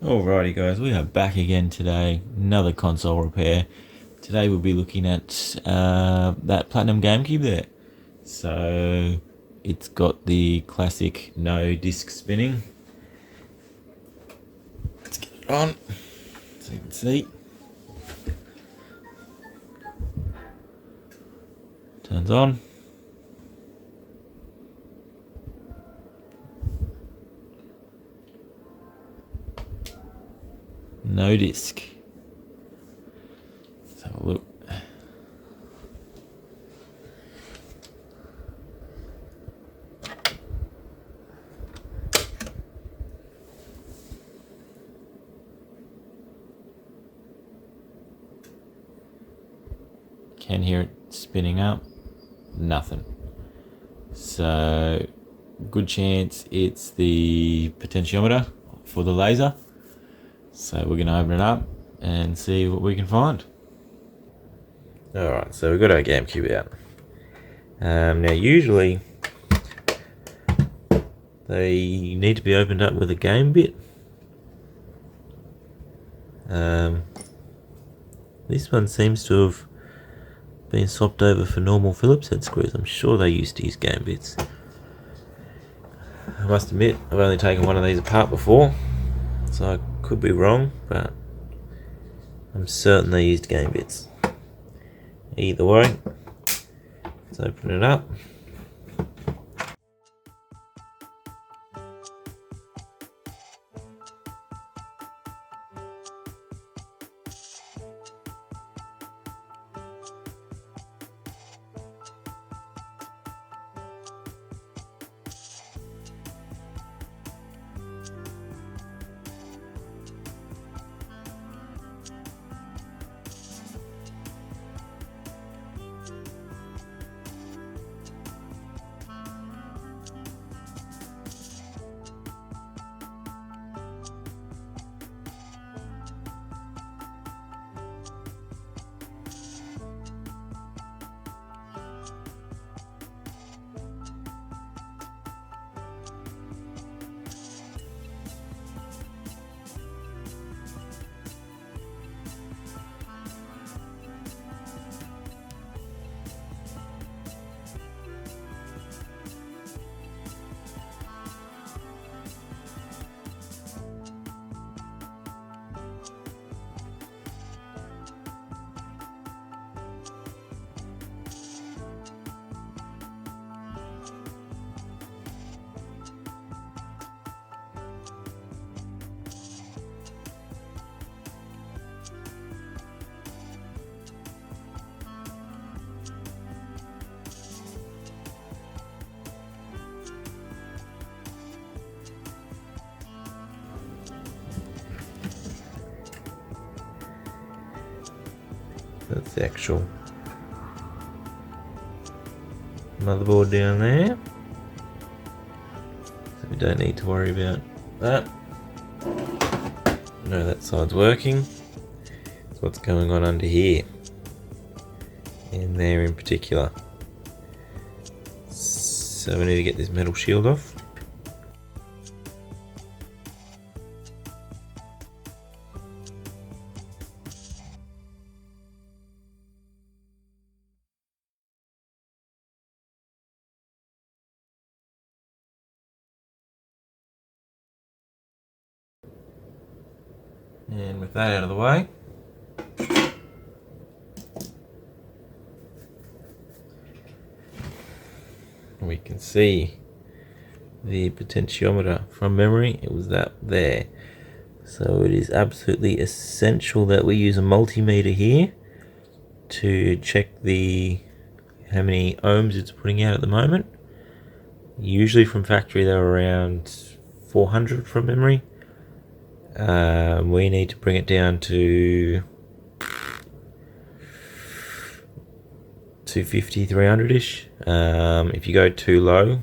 Alrighty guys, we are back again today, another console repair. Today we'll be looking at that Platinum Gamecube there. So it's got the classic no disc spinning. Let's get it on so you can see. Turns on. No disc. Let's have a look. Can hear it spinning up. Nothing. So good chance it's the potentiometer for the laser. So we're going to open it up and see what we can find. Alright, so we've got our Gamecube out. Now usually they need to be opened up with a game bit. This one seems to have been swapped over for normal Phillips head screws. I'm sure they used to use game bits. I must admit, I've only taken one of these apart before, so I could be wrong, but I'm certain they used game bits. Either way, let's open it up. That's the actual motherboard down there, so we don't need to worry about that. No, that side's working. So what's going on under here, and there in particular. So we need to get this metal shield off. And with that out of the way, we can see the potentiometer from memory. It was that there. So it is absolutely essential that we use a multimeter here to check how many ohms it's putting out at the moment. Usually from factory they're around 400 from memory. We need to bring it down to 250, 300-ish. If you go too low,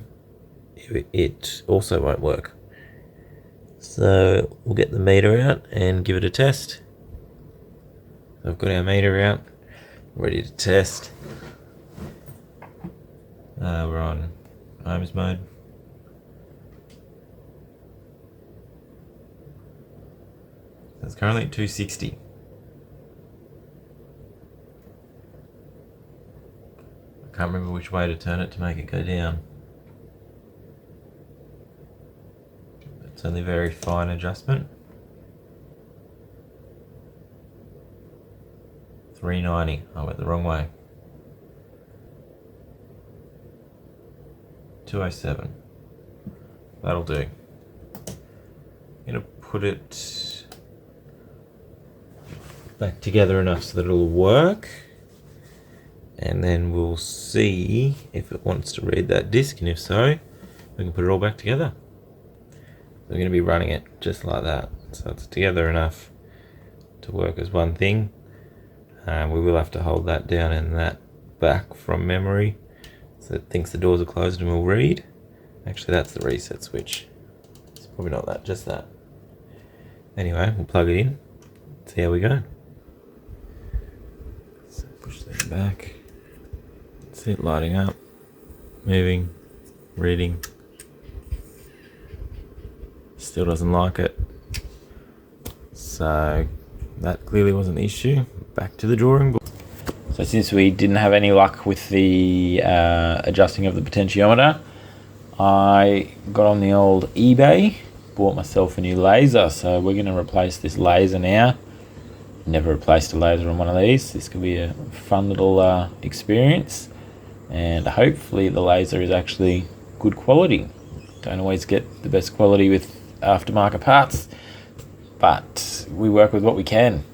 it also won't work. So we'll get the meter out and give it a test. So I've got our meter out, ready to test. We're on ohms mode. It's currently at 260. I can't remember which way to turn it to make it go down. It's only a very fine adjustment. 390. I went the wrong way. 207. That'll do. I'm going to put it back together enough so that it'll work, and then we'll see if it wants to read that disc, and if so, we can put it all back together. We're going to be running it just like that, so it's together enough to work as one thing. We will have to hold that down and that back from memory so it thinks the doors are closed and will read. Actually, that's the reset switch. It's probably not that, just that. Anyway, we'll plug it in, see how we go. So push that back. See it lighting up, moving, reading. Still doesn't like it. So that clearly wasn't the issue. Back to the drawing board. So since we didn't have any luck with the adjusting of the potentiometer, I got on the old eBay, bought myself a new laser. So we're going to replace this laser now. Never replaced a laser on one of these. This could be a fun little experience, and hopefully the laser is actually good quality. Don't always get the best quality with aftermarket parts, but we work with what we can.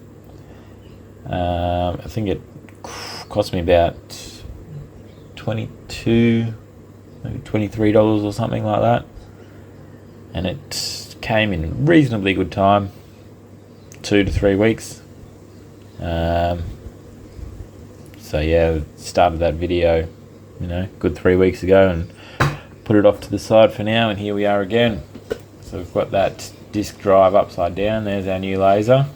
I think it cost me about $22, maybe $23 or something like that, and it came in reasonably good time, 2 to 3 weeks. So yeah, started that video, good 3 weeks ago, and put it off to the side for now, and here we are again. So we've got that disk drive upside down. There's our new laser.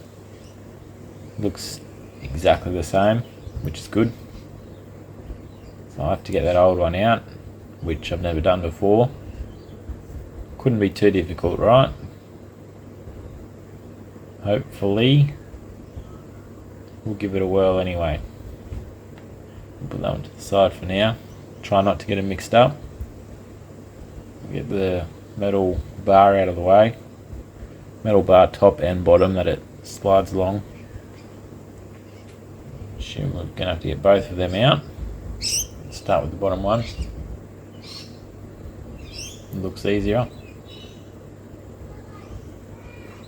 Looks exactly the same, which is good. So I have to get that old one out, which I've never done before. Couldn't be too difficult, right? Hopefully we'll give it a whirl anyway. Put that one to the side for now. Try not to get them mixed up. Get the metal bar out of the way. Metal bar top and bottom that it slides along. Assume we're going to have to get both of them out. Start with the bottom one. It looks easier.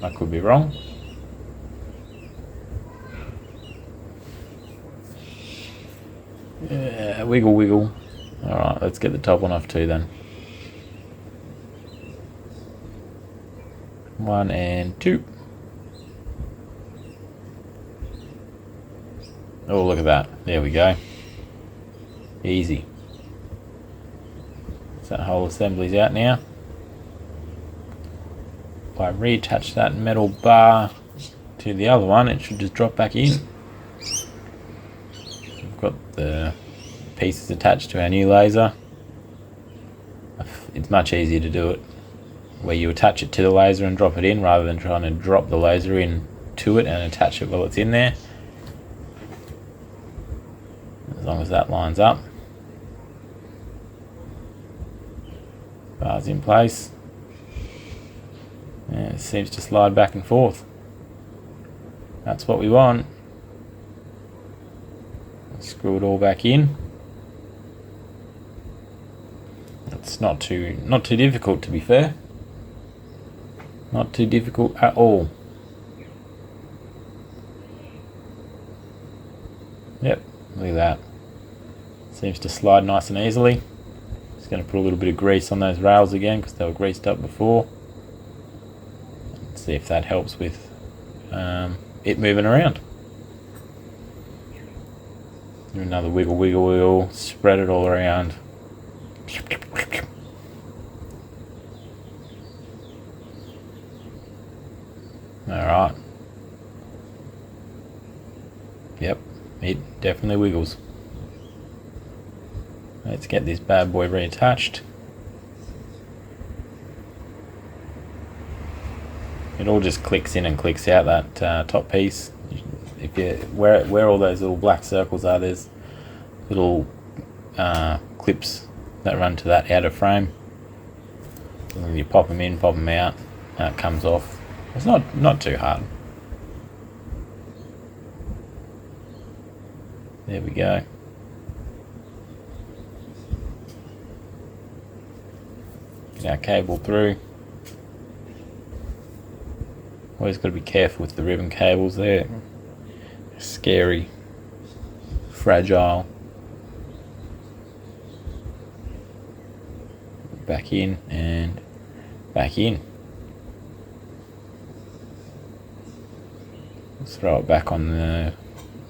I could be wrong. Yeah, wiggle wiggle. Alright, let's get the top one off too then. 1 and 2. Oh, look at that. There we go. Easy. So that whole assembly's out now. If I reattach that metal bar to the other one, it should just drop back in. We've got the pieces attached to our new laser. It's much easier to do it where you attach it to the laser and drop it in, rather than trying to drop the laser in to it and attach it while it's in there. As long as that lines up. Bar's in place. And it seems to slide back and forth. That's what we want. Screw it all back in. It's not too difficult, to be fair. Not too difficult at all. Yep, look at that. Seems to slide nice and easily. Just going to put a little bit of grease on those rails again because they were greased up before. Let's see if that helps with it moving around. Do another wiggle, wiggle, wiggle. Spread it all around. Alright. Yep, it definitely wiggles. Let's get this bad boy reattached. it all just clicks in and clicks out, that top piece. If you where all those little black circles are, there's little clips that run to that outer frame. And you pop them in, pop them out, and it comes off. It's not too hard. There we go. Get our cable through. Always got to be careful with the ribbon cables there. Scary, fragile. Back in and back in. Let's throw it back on the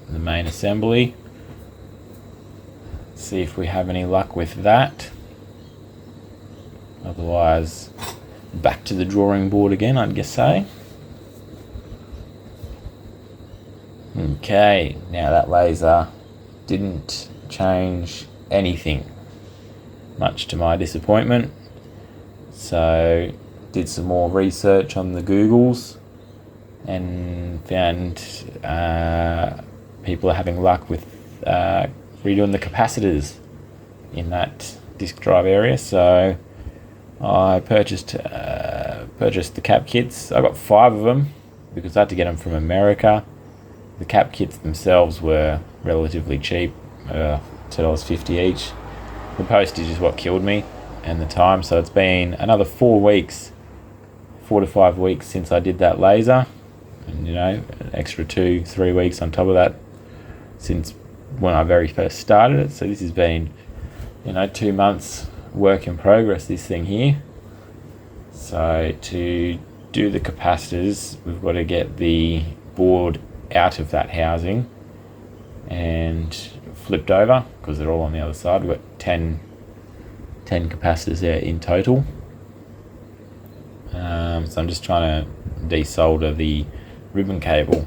main assembly. See if we have any luck with that. Otherwise, back to the drawing board again, I'd guess say. Okay, now that laser didn't change anything, much to my disappointment. So, did some more research on the Googles and found people are having luck with redoing the capacitors in that disk drive area. So I purchased the cap kits. I got 5 of them because I had to get them from America. The cap kits themselves were relatively cheap, $2.50 each. The postage is what killed me and the time. So it's been another 4 to 5 weeks since I did that laser, and an extra 2-3 weeks on top of that since when I very first started it. So this has been 2 months work in progress, this thing here. So to do the capacitors, we've got to get the board out of that housing and flipped over because they're all on the other side. We've got 10 capacitors there in total. So I'm just trying to desolder the ribbon cable.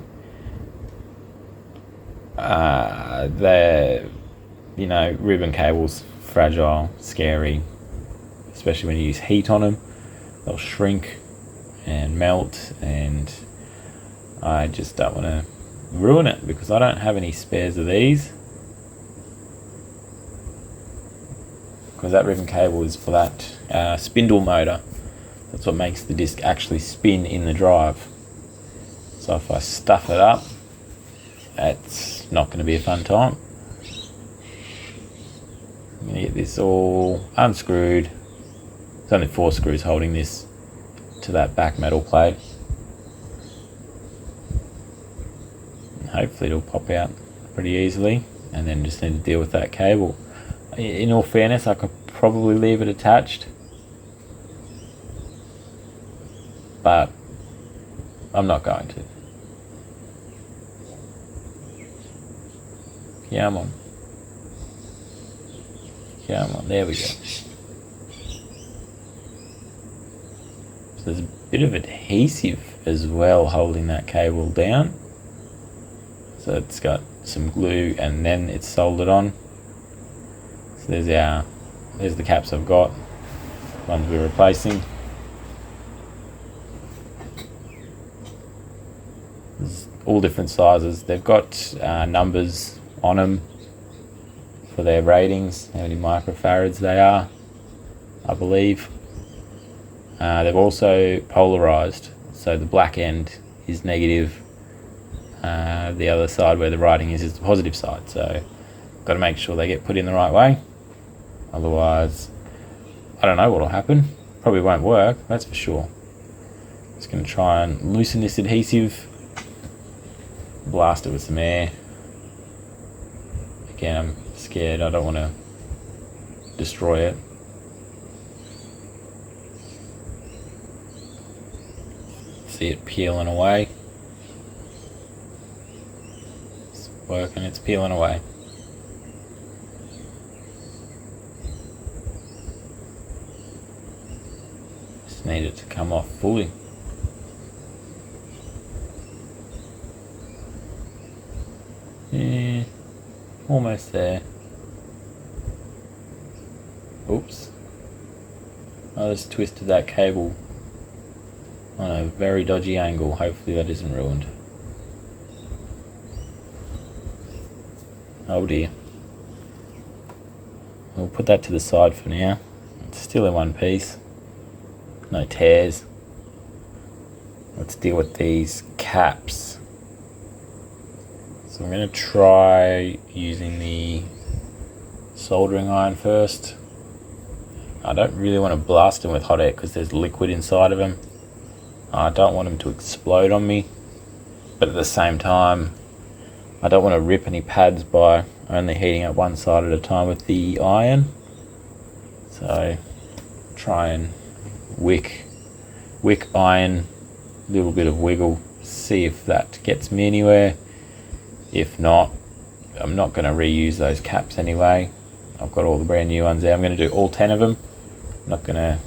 Ribbon cables, fragile, scary, especially when you use heat on them. They'll shrink and melt, and I just don't want to ruin it because I don't have any spares of these. Because that ribbon cable is for that spindle motor. That's what makes the disc actually spin in the drive. So if I stuff it up, it's not going to be a fun time. I'm going to get this all unscrewed. There's only 4 screws holding this to that back metal plate. And hopefully it'll pop out pretty easily, and then just need to deal with that cable. In all fairness, I could probably leave it attached, but I'm not going to. Come on. Come on, there we go. So there's a bit of adhesive as well holding that cable down. So it's got some glue and then it's soldered on. So there's the caps I've got, ones we're replacing. There's all different sizes. They've got numbers on them for their ratings, how many microfarads they are, I believe. They've also polarized, so the black end is negative, the other side where the writing is the positive side. So got to make sure they get put in the right way, otherwise I don't know what will happen. Probably won't work, that's for sure. Just going to try and loosen this adhesive, blast it with some air. Again, I'm scared, I don't want to destroy it. See it peeling away. It's working, it's peeling away. Just need it to come off fully. Yeah, almost there. Oops. I just twisted that cable on a very dodgy angle. Hopefully that isn't ruined. Oh dear. We'll put that to the side for now. It's still in one piece. No tears. Let's deal with these caps. So I'm going to try using the soldering iron first. I don't really want to blast them with hot air because there's liquid inside of them. I don't want them to explode on me, but at the same time I don't want to rip any pads by only heating up one side at a time with the iron. So try and wick iron, little bit of wiggle, see if that gets me anywhere. If not, I'm not going to reuse those caps anyway. I've got all the brand new ones there. I'm going to do all 10 of them. I'm not going to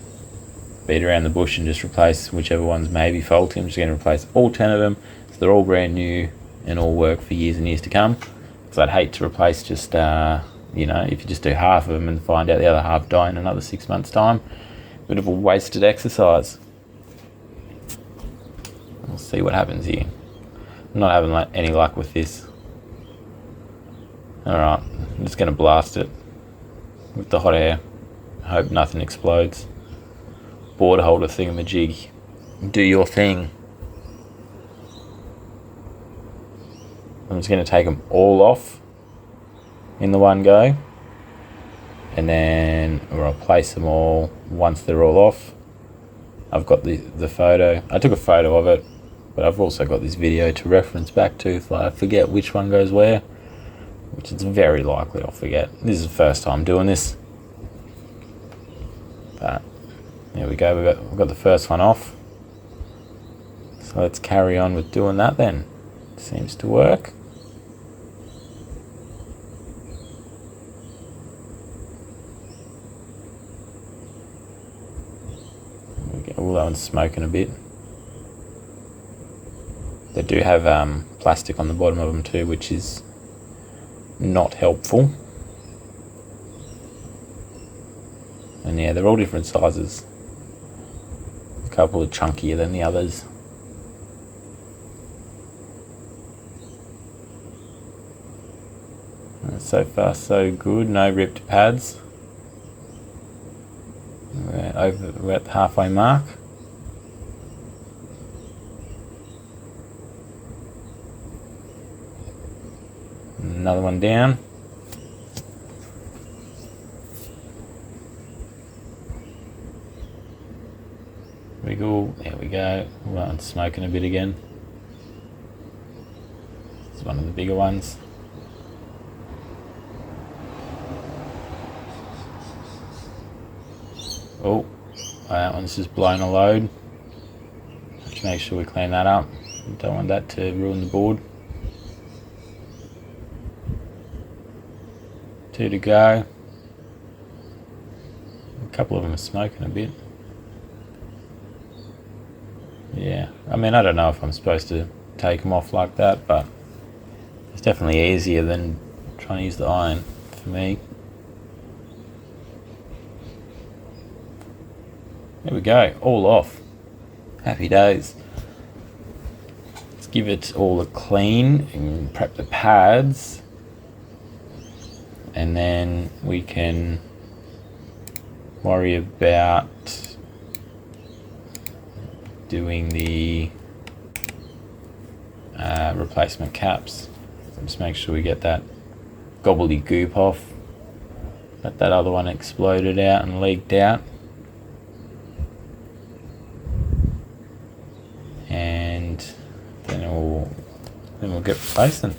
beat around the bush and just replace whichever ones may be faulty. I'm just going to replace all 10 of them, so they're all brand new and all work for years and years to come. Because I'd hate to replace just, if you just do half of them and find out the other half die in another 6 months' time. Bit of a wasted exercise. We'll see what happens here. I'm not having any luck with this. Alright, I'm just going to blast it with the hot air. Hope nothing explodes. Board holder thingamajig. Do your thing. I'm just going to take them all off in the one go. And then I'll place them all once they're all off. I've got the photo. I took a photo of it, but I've also got this video to reference back to if I forget which one goes where, which is very likely I'll forget. This is the first time doing this. But there we go, we've got the first one off. So let's carry on with doing that then. Seems to work. Oh, that one's smoking a bit. They do have plastic on the bottom of them too, which is not helpful. And yeah, they're all different sizes. A couple are chunkier than the others. So far so good, no ripped pads. We're at the halfway mark. Another one down. Wiggle, there we go. Well, it's smoking a bit again. It's one of the bigger ones. Oh, that one's just blown a load. Have to make sure we clean that up. Don't want that to ruin the board. 2 to go. A couple of them are smoking a bit. Yeah, I mean, I don't know if I'm supposed to take them off like that, but it's definitely easier than trying to use the iron for me. There we go, all off. Happy days. Let's give it all a clean and prep the pads. And then we can worry about doing the replacement caps. So just make sure we get that gobbledygook off. Let that other one exploded out and leaked out. And then we'll get replacing.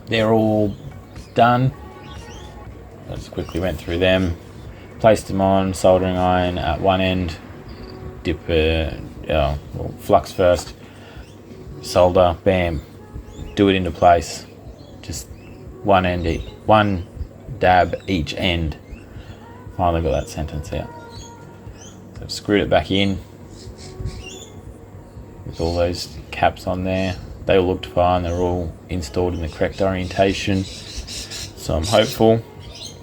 they're all done. I just quickly went through them, placed them on soldering iron at one end, dip flux first, solder, bam, do it into place. Just one dab each end. Finally got that sentence out. So I've screwed it back in with all those caps on there. They all looked fine. They're all installed in the correct orientation. So I'm hopeful,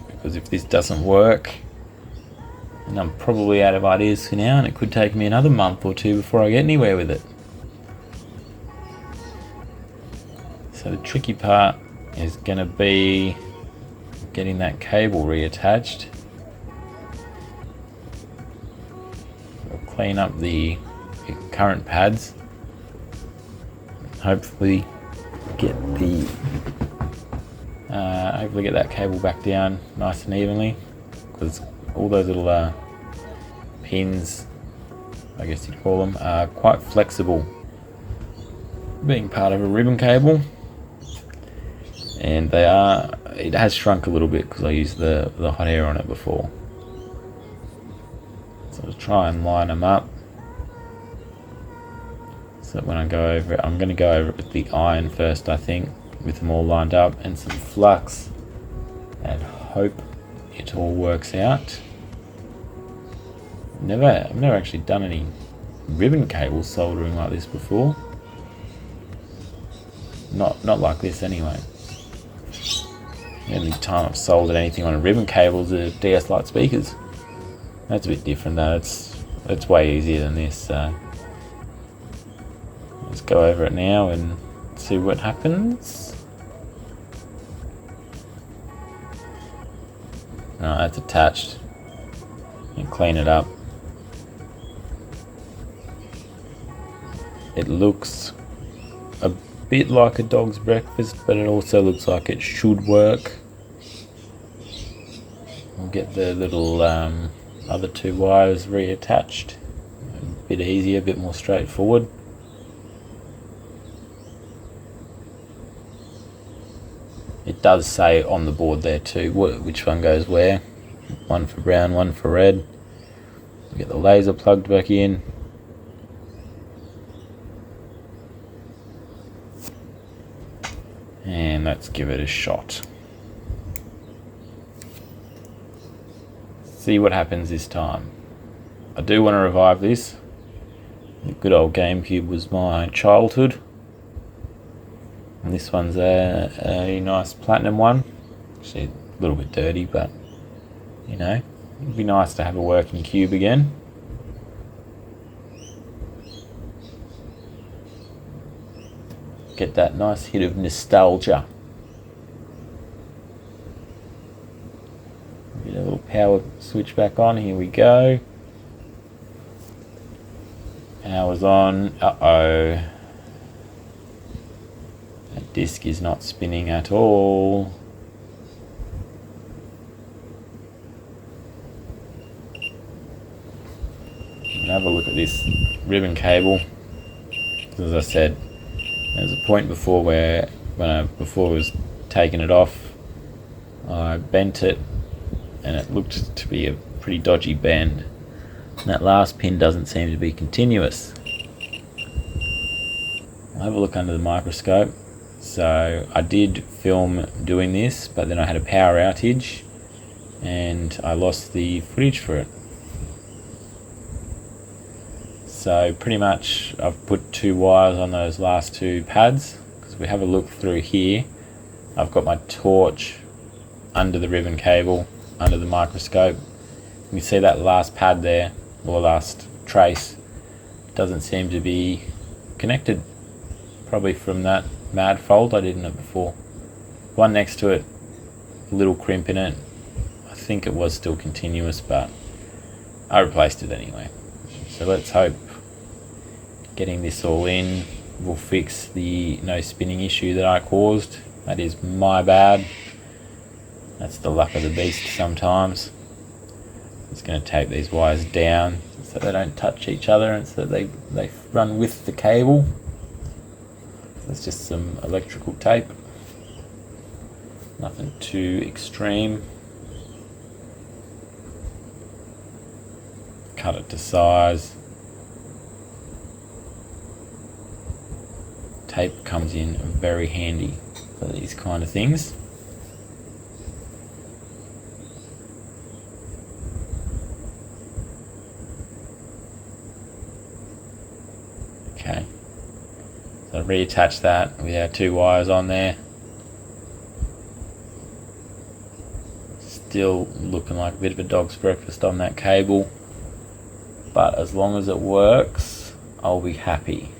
because if this doesn't work, then I'm probably out of ideas for now, and it could take me another month or two before I get anywhere with it. So the tricky part is going to be getting that cable reattached. I'll clean up the current pads. Hopefully get that cable back down nice and evenly, because all those little pins, I guess you'd call them, are quite flexible, being part of a ribbon cable, and it has shrunk a little bit because I used the hot air on it before. So I'll try and line them up. So when I go over it, I'm going to go over it with the iron first, I think, with them all lined up and some flux, and hope it all works out. I've never actually done any ribbon cable soldering like this before. Not like this anyway. The only time I've soldered anything on a ribbon cable is the DS Lite speakers. That's a bit different though. It's way easier than this. So let's go over it now and see what happens. Alright, that's attached. And clean it up. It looks a bit like a dog's breakfast, but it also looks like it should work. We'll get the little other two wires reattached. A bit easier, a bit more straightforward. It does say on the board there too which one goes where. One for brown, one for red. We get the laser plugged back in. And let's give it a shot. See what happens this time. I do want to revive this. The good old Gamecube was my childhood. And this one's a nice platinum one. Actually a little bit dirty, but you know, it'd be nice to have a working cube again. Get that nice hit of nostalgia. Get a little power switch back on. Here we go. Power's on. Uh-oh. That disc is not spinning at all. And have a look at this ribbon cable. As I said, there was a point before where before I was taking it off, I bent it and it looked to be a pretty dodgy bend. And that last pin doesn't seem to be continuous. I'll have a look under the microscope. So I did film doing this, but then I had a power outage and I lost the footage for it. So pretty much I've put two wires on those last two pads, because if we have a look through here, I've got my torch under the ribbon cable, under the microscope. You can see that last pad there, or last trace, doesn't seem to be connected. Probably from that mad fault I did in it before. One next to it, a little crimp in it. I think it was still continuous, but I replaced it anyway. So let's hope getting this all in will fix the no spinning issue that I caused. That is my bad. That's the luck of the beast sometimes. I'm just going to tape these wires down so they don't touch each other and so that they run with the cable. That's just some electrical tape. Nothing too extreme. Cut it to size. Tape comes in very handy for these kind of things. Okay, so reattach that with our 2 wires on there. Still looking like a bit of a dog's breakfast on that cable, but as long as it works, I'll be happy.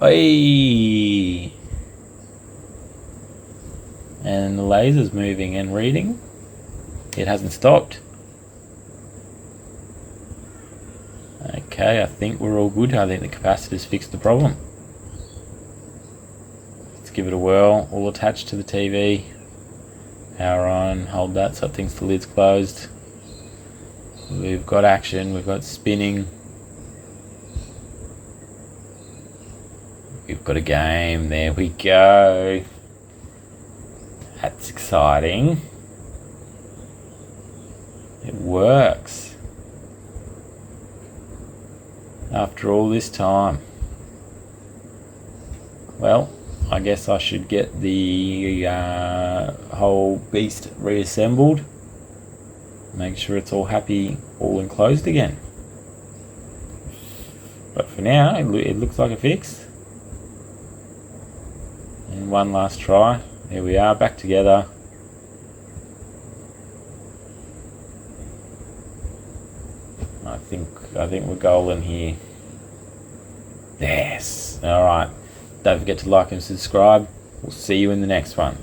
Hey! And the laser's moving and reading. It hasn't stopped. Okay, I think we're all good. I think the capacitor's fixed the problem. Let's give it a whirl. All attached to the TV. Power on. Hold that so it thinks the lid's closed. We've got action. We've got spinning. We've got a game. There we go. That's exciting. It works. After all this time. Well, I guess I should get the whole beast reassembled. Make sure it's all happy, all enclosed again. But for now, it looks like a fix. And one last try. There we are, back together. I think we're golden here. Yes. Alright. Don't forget to like and subscribe. We'll see you in the next one.